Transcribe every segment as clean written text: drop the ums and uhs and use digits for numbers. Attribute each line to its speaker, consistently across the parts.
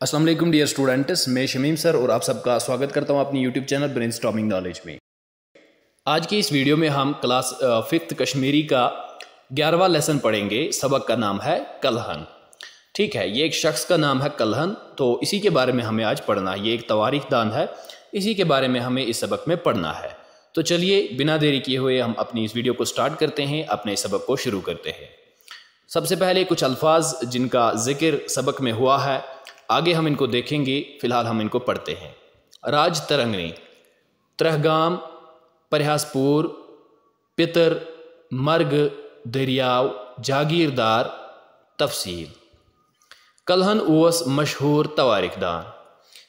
Speaker 1: अस्सलाम वालेकुम dear students, मैं शमीम सर और आप सबका स्वागत करता हूं अपनी यूट्यूब चैनल ब्रेनस्टॉर्मिंग नॉलेज में। आज की इस वीडियो में हम क्लास 5th कश्मीरी का 11वां लेसन पढ़ेंगे। सबक का नाम है कलहन। ठीक है, ये एक शख्स का नाम है कलहन, तो इसी के बारे में हमें आज पढ़ना है। ये एक तवारीख दान है, इसी के बारे में हमें इस सबक में पढ़ना है। तो चलिए बिना देरी किए हुए हम अपनी इस वीडियो को स्टार्ट करते हैं, अपने सबक को शुरू करते हैं। सबसे पहले कुछ अल्फाज जिनका जिक्र सबक में हुआ है, आगे हम इनको देखेंगे, फ़िलहाल हम इनको पढ़ते हैं। राज तरंगनी, त्रहगाम, परहासपुर, पितर, मर्ग, दरियाव, जागीरदार, तफसील। कलहन ओस मशहूर तवारीख दान।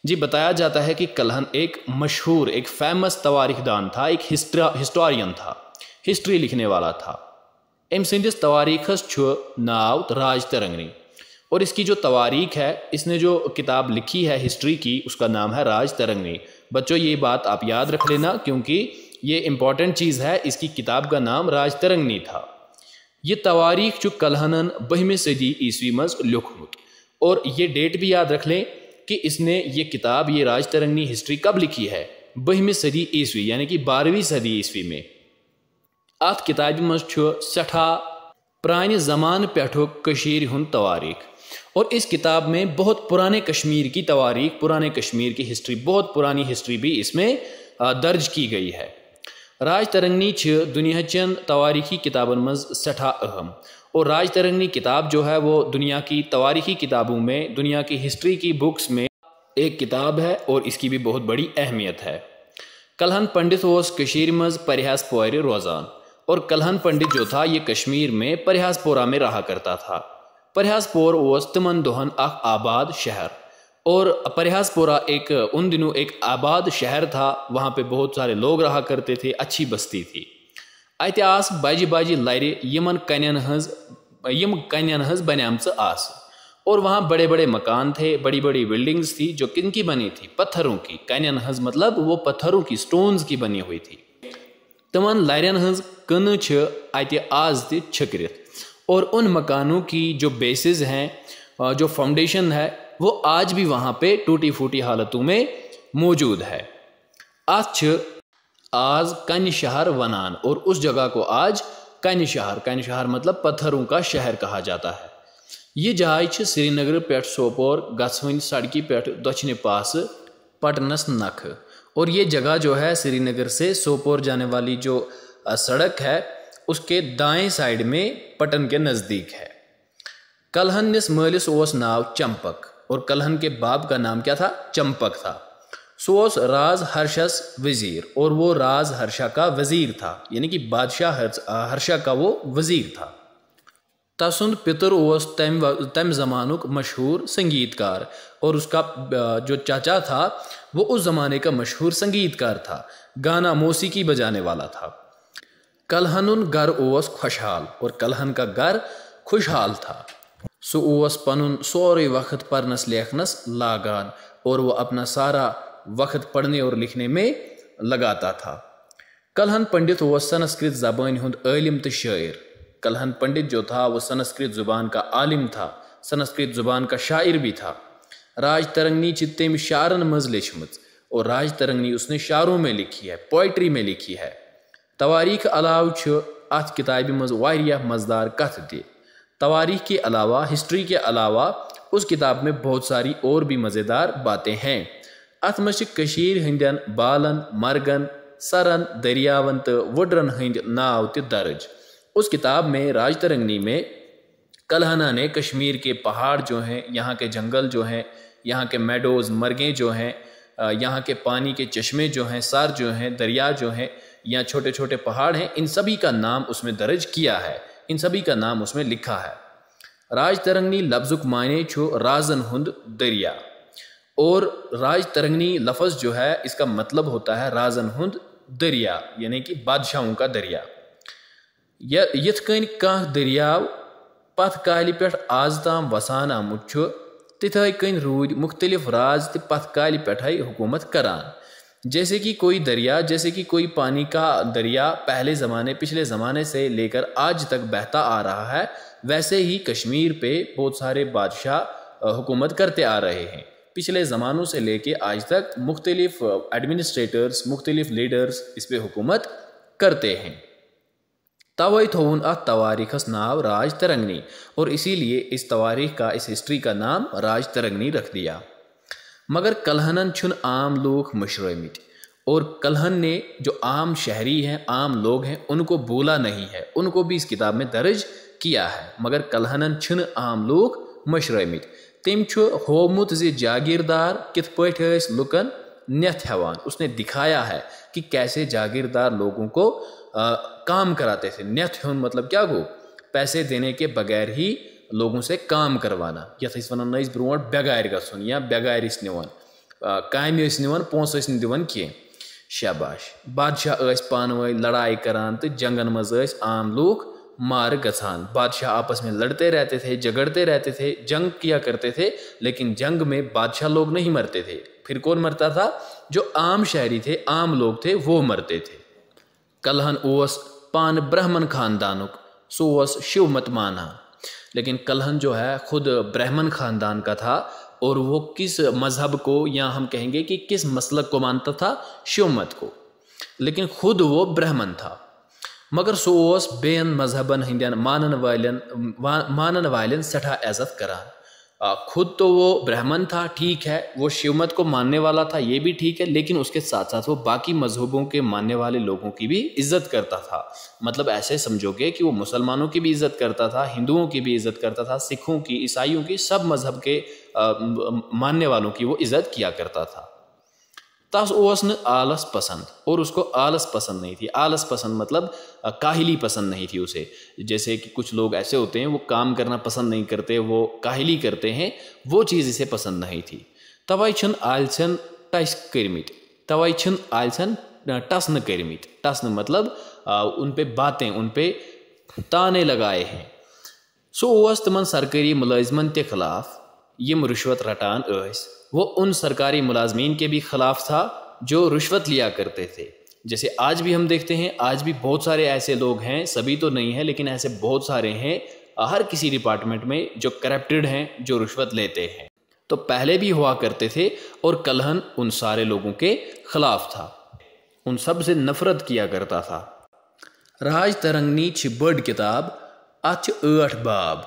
Speaker 1: जी, बताया जाता है कि कलहन एक मशहूर, एक फेमस तवारीख दान था, एक हिस्टोरियन था, हिस्ट्री लिखने वाला था। अम संदिस तवारीखस छु नाव राज तरंगनी, और इसकी जो तवारीख है, इसने जो किताब लिखी है हिस्ट्री की, उसका नाम है राज तरंगनी। बच्चों ये बात आप याद रख लेना, क्योंकि ये इंपॉर्टेंट चीज़ है। इसकी किताब का नाम राज तरंगनी था। ये तवारीख जो कलहनन 12वीं सदी ईस्वी मज लिखमुत, और ये डेट भी याद रख लें कि इसने ये किताब, ये राज तरंगनी हिस्ट्री कब लिखी है? 12वीं सदी ईस्वी, यानी कि 12वीं सदी ईस्वी में। अत किताब मज सठा पुराने ज़मान पेठो कशीर हुन तवारीख, और इस किताब में बहुत पुराने कश्मीर की तवारीख, पुराने कश्मीर की हिस्ट्री, बहुत पुरानी हिस्ट्री भी इसमें दर्ज की गई है। राज तरंगनी दुनिया चंद तवारीखी किताबन मज सठा अहम, और राज तरंगनी किताब जो है वो दुनिया की तवारीखी किताबों में, दुनिया की हिस्ट्री की बुक्स में एक किताब है, और इसकी भी बहुत बड़ी अहमियत है। कलहन पंडित ओस कशीर मज परहासपोर रोज़ान, और कलहन पंडित जो था ये कश्मीर में परहासपोरा में रहा करता था। परहासपोर ओस तमन दोहन अख आबाद शहर, और परहासपोरा एक उन दिनों एक आबाद शहर था, वहाँ पे बहुत सारे लोग रहा करते थे, अच्छी बस्ती थी। अत आस बाजी बाजी लरे यमन कन्यन हज बनियामच आस, और वहाँ बड़े बड़े मकान थे, बड़ी बड़ी बिल्डिंग्स थी, जो किनकी बनी थी? पत्थरों की। कन्यन हज मतलब वो पत्थरों की, स्टोन्स की बनी हुई थी। तमन लरन हज कन अत आज त छकरित, और उन मकानों की जो बेसिस हैं, जो फाउंडेशन है, वो आज भी वहाँ पे टूटी फूटी हालतों में मौजूद है। आज कन शहर वनान, और उस जगह को आज कन शहर मतलब पत्थरों का शहर कहा जाता है। ये जहाज श्रीनगर पे सोपोर गसवन सड़की पे दक्षिण पास पटनस नख, और ये जगह जो है श्रीनगर से सोपोर जाने वाली जो सड़क है, उसके दाएं साइड में पटन के नज़दीक है। कलहन निस मलिस ओस नाव चंपक, और कलहन के बाप का नाम क्या था? चंपक था। सोस राज हर्षस वजीर, और वो राज हर्षा का वजीर था, यानी कि बादशाह हर्षा का वो वजीर था। तसुंद पितर ओस तम ज़मानुक मशहूर संगीतकार, और उसका जो चाचा था वो उस ज़माने का मशहूर संगीतकार था, गाना मौसीकी बजाने वाला था। कलहनुन घर ओस खुशहाल, और कलहन का घर खुशहाल था। सो ओस पनुन सोरे वक्त पढ़नस लेखनस लागान, और वो अपना सारा वक्त पढ़ने और लिखने में लगाता था। कलहन पंडित ओस संस्कृत ज़बान हुंद आलिम तो शायर। कलहन पंडित जो था वो संस्कृत ज़ुबान का आलिम था, संस्कृत ज़ुबान का शायर भी था। राज तरंगनी चित्ते में शारन मज लिखमत, और राज तरंगनी उसने शारों में लिखी है, पोइट्री में लिखी है। तवारीख अलाव अत किताब मज वारिया मज़दार कथ दे। तवारीख के अलावा, हिस्ट्री के अलावा उस किताब में बहुत सारी और भी मज़ेदार बातें हैं। अत मज कशीर हिंदन बालन, मरगन, सरन, दरियावन तो वुडरन हिंद नाव ते दर्ज। उस किताब में, राज तरंगनी में, कलहना ने कश्मीर के पहाड़ जो हैं, यहाँ के जंगल जो हैं, यहाँ के मेडोज़, मरगें जो हैं, यहाँ के पानी के चश्मे जो हैं, सर जो हैं, दरिया जो हैं, या छोटे छोटे पहाड़ हैं, इन सभी का नाम उसमें दर्ज किया है, इन सभी का नाम उसमें लिखा है। राज तरंगनी लफ्ज़ुक मायने छो राजन हुंद दरिया, और राज तरंगनी लफ्ज़ जो है इसका मतलब होता है राजन हुंद दरिया, यानी कि बादशाहों का दरिया। यथ कन कह दरियाव पथ काल पे आज ताम वसान आमुत तिथे कन रूद मुख्तलिफ राज ते पथ काल पे हुकूमत करान। जैसे कि कोई दरिया, जैसे कि कोई पानी का दरिया पहले ज़माने, पिछले ज़माने से लेकर आज तक बहता आ रहा है, वैसे ही कश्मीर पे बहुत सारे बादशाह हुकूमत करते आ रहे हैं। پچھلے زمانوں سے لے کے آج تک مختلف ایڈمنسٹریٹرز، مختلف لیڈرز اس پہ حکومت کرتے ہیں۔ توئی تھون ات تواریخس ناو راج ترنگنی، اور اسی لیے اس تواریخ کا، اس ہسٹری کا نام راج ترنگنی رکھ دیا۔ مگر کلہنن چھن عام لوگ مشرمت، اور کلہن نے جو عام شہری ہیں، عام لوگ ہیں، ان کو بولا نہیں ہے، ان کو بھی اس کتاب میں درج کیا ہے۔ مگر کلہنن چھن عام لوگ مشرمت، تم چھو ہومت زی جاگیردار کت پٹ اس لکن نیت ہیوان، اس نے دکھایا ہے کہ کیسے جاگیردار لوگوں کو کام کراتے تھے۔ نیت ہون مطلب کیا گو؟ پیسے دینے کے بغیر ہی لوگوں سے کام کروانا، یتھ اس ونان ٲسۍ برونٹھ بےگارِ گژھُن یا بےگارِ ٲسۍ نِوان، کامہِ ٲسۍ نِوان، پونٛسہٕ ٲسۍ نہٕ دِوان کینٛہہ۔ شاباش، بادشاہ ٲسۍ پانہٕ ؤنۍ لڑائی کران تہٕ جنگن منٛز ٲسۍ عام لوگ مار گژھان۔ بادشاہ آپس میں لڑتے رہتے تھے، جھگڑتے رہتے تھے، جنگ کیا کرتے تھے، لیکن جنگ میں بادشاہ لوگ نہیں مرتے تھے۔ پھر کون مرتا تھا؟ جو عام شہری تھے، عام لوگ تھے، وہ مرتے تھے۔ کلہن اوس پان برہمن خاندانک، سو اوس شیو مت مانا، لیکن کلہن جو ہے خود برہمن خاندان کا تھا، اور وہ کس مذہب کو، یا ہم کہیں گے کہ کس مسلک کو مانتا تھا؟ شیو مت کو، لیکن خود وہ برہمن تھا۔ مگر سو اوس بین مذہبن ہندین مانن والن سٹھا عزت کران۔ خود تو وہ برہمن تھا، ٹھیک ہے، وہ شیو مت کو ماننے والا تھا، یہ بھی ٹھیک ہے، لیکن اس کے ساتھ ساتھ وہ باقی مذہبوں کے ماننے والے لوگوں کی بھی عزت کرتا تھا۔ مطلب ایسے سمجھو گے کہ وہ مسلمانوں کی بھی عزت کرتا تھا، ہندوؤں کی بھی عزت کرتا تھا، سکھوں کی، عیسائیوں کی، سب مذہب کے ماننے والوں کی وہ عزت کیا کرتا تھا۔ تس اوس نہ آلس پسند، اور اس کو آلس پسند نہیں تھی۔ آلس پسند مطلب کاہلی پسند نہیں تھی اسے۔ جیسے کہ کچھ لوگ ایسے ہوتے ہیں وہ کام کرنا پسند نہیں کرتے، وہ کاہلی کرتے ہیں، وہ چیز اسے پسند نہیں تھی۔ توے چھن آلسن ٹس کرمت، توے چھن آلسن ٹسن کرمت، ٹسن مطلب ان پہ باتیں، ان پہ تانے لگائے ہیں۔ سو اوس تمن سرکاری ملازمن کے خلاف یم رشوت رٹان ایس، وہ ان سرکاری ملازمین کے بھی خلاف تھا جو رشوت لیا کرتے تھے۔ جیسے آج بھی ہم دیکھتے ہیں، آج بھی بہت سارے ایسے لوگ ہیں، سبھی تو نہیں ہیں لیکن ایسے بہت سارے ہیں ہر کسی ڈپارٹمنٹ میں جو کرپٹڈ ہیں، جو رشوت لیتے ہیں۔ تو پہلے بھی ہوا کرتے تھے، اور کلہن ان سارے لوگوں کے خلاف تھا، ان سب سے نفرت کیا کرتا تھا۔ راج ترنگنی چھ بڑ کتاب، ات 8 باب،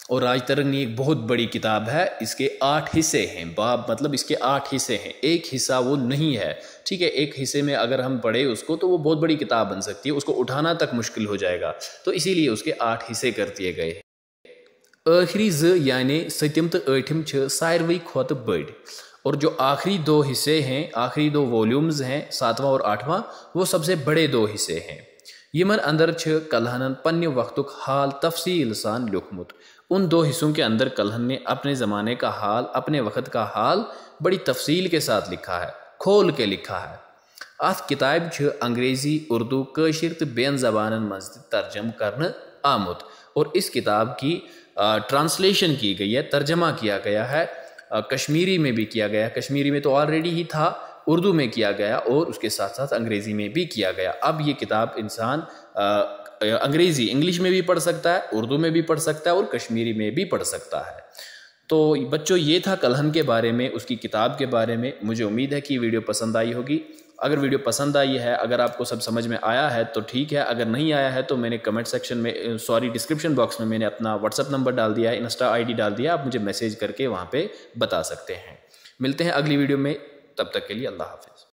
Speaker 1: اور راج ترنگنی ایک بہت بڑی کتاب ہے، اس کے 8 حصے ہیں۔ باب مطلب اس کے 8 حصے ہیں، ایک حصہ وہ نہیں ہے، ٹھیک ہے۔ ایک حصے میں اگر ہم پڑھیں اس کو تو وہ بہت بڑی کتاب بن سکتی ہے، اس کو اٹھانا تک مشکل ہو جائے گا، تو اسی لیے اس کے 8 حصے کر دیے گئے ہیں۔ آخری یعنی 7م تو 8م چھ ساروی کھوت بڑ، اور جو آخری 2 حصے ہیں، آخری 2 والیومز ہیں، 7واں اور 8واں، وہ سب سے بڑے 2 حصے ہیں۔ یمن اندر چھ کلہنن پنہ وقتک حال تفصیل سان لکھمت، ان 2 حصوں کے اندر کلہن نے اپنے زمانے کا حال، اپنے وقت کا حال بڑی تفصیل کے ساتھ لکھا ہے، کھول کے لکھا ہے۔ ات کتاب چھ انگریزی، اردو، کشر تو بین زبانن مز ترجم کرنے آمت، اور اس کتاب کی ٹرانسلیشن کی گئی ہے، ترجمہ کیا گیا ہے، کشمیری میں بھی کیا گیا، کشمیری میں تو آلریڈی ہی تھا، اردو میں کیا گیا، اور اس کے ساتھ ساتھ انگریزی میں بھی کیا گیا۔ اب یہ کتاب انسان انگلش میں بھی پڑھ سکتا ہے، اردو میں بھی پڑھ سکتا ہے، اور کشمیری میں بھی پڑھ سکتا ہے۔ تو بچوں، یہ تھا کلہن کے بارے میں، اس کی کتاب کے بارے میں۔ مجھے امید ہے کہ یہ ویڈیو پسند آئی ہوگی۔ اگر ویڈیو پسند آئی ہے، اگر آپ کو سب سمجھ میں آیا ہے تو ٹھیک ہے، اگر نہیں آیا ہے تو میں نے کمنٹ سیکشن میں ڈسکرپشن باکس میں نے اپنا واٹس ایپ نمبر ڈال دیا ہے، انسٹا ID ڈال دیا، آپ مجھے میسیج کر کے وہاں پہ بتا سکتے ہیں۔ ملتے ہیں اگلی ویڈیو میں، تب تک کے لیے اللہ حافظ۔